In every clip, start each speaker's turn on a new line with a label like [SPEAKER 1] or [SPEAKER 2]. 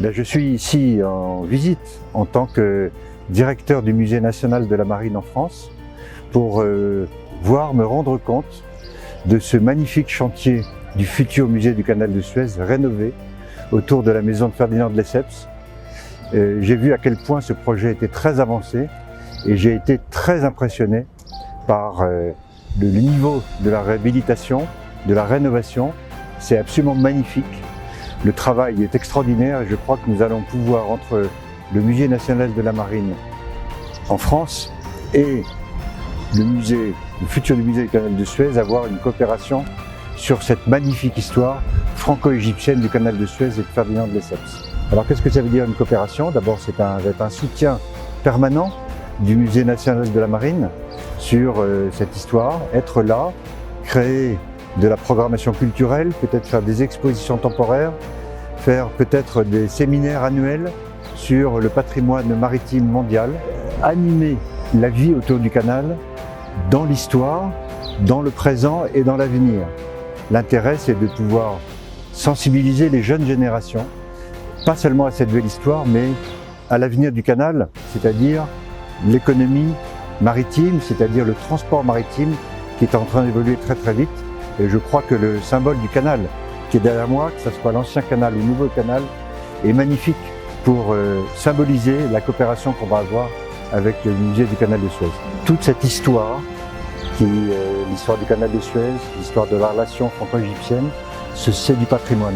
[SPEAKER 1] Je suis ici en visite en tant que directeur du Musée national de la Marine en France pour me rendre compte de ce magnifique chantier du futur musée du canal de Suez rénové autour de la maison de Ferdinand de Lesseps. J'ai vu à quel point ce projet était très avancé et j'ai été très impressionné par le niveau de la réhabilitation, de la rénovation. C'est absolument magnifique. Le travail est extraordinaire et je crois que nous allons pouvoir, entre le Musée national de la Marine en France et le futur musée du canal de Suez, avoir une coopération sur cette magnifique histoire franco-égyptienne du canal de Suez et de Ferdinand de Lesseps. Alors qu'est-ce que ça veut dire une coopération? D'abord, c'est un soutien permanent du Musée national de la Marine sur cette histoire, être là, créer de la programmation culturelle, peut-être faire des expositions temporaires, faire peut-être des séminaires annuels sur le patrimoine maritime mondial, animer la vie autour du canal dans l'histoire, dans le présent et dans l'avenir. L'intérêt, c'est de pouvoir sensibiliser les jeunes générations, pas seulement à cette belle histoire, mais à l'avenir du canal, c'est-à-dire l'économie maritime, c'est-à-dire le transport maritime qui est en train d'évoluer très très vite. Et je crois que le symbole du canal qui est derrière moi, que ce soit l'ancien canal ou le nouveau canal, est magnifique pour symboliser la coopération qu'on va avoir avec le musée du canal de Suez. Toute cette histoire, qui est l'histoire du canal de Suez, l'histoire de la relation franco-égyptienne, c'est du patrimoine.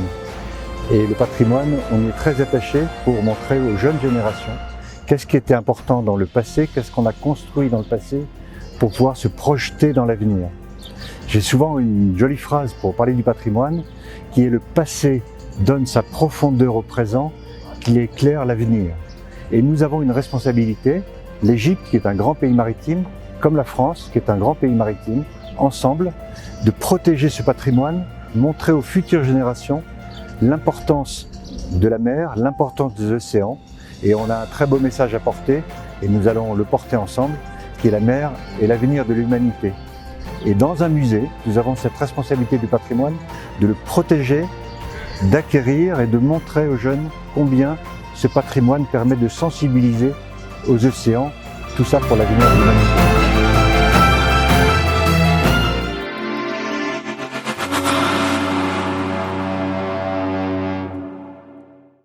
[SPEAKER 1] Et le patrimoine, on est très attaché pour montrer aux jeunes générations qu'est-ce qui était important dans le passé, qu'est-ce qu'on a construit dans le passé pour pouvoir se projeter dans l'avenir. J'ai souvent une jolie phrase pour parler du patrimoine qui est: le passé donne sa profondeur au présent, qui éclaire l'avenir. Et nous avons une responsabilité, l'Égypte qui est un grand pays maritime, comme la France qui est un grand pays maritime, ensemble, de protéger ce patrimoine, montrer aux futures générations l'importance de la mer, l'importance des océans. Et on a un très beau message à porter, et nous allons le porter ensemble, qui est la mer et l'avenir de l'humanité. Et dans un musée, nous avons cette responsabilité du patrimoine de le protéger, d'acquérir et de montrer aux jeunes combien ce patrimoine permet de sensibiliser aux océans, tout ça pour l'avenir de l'humanité.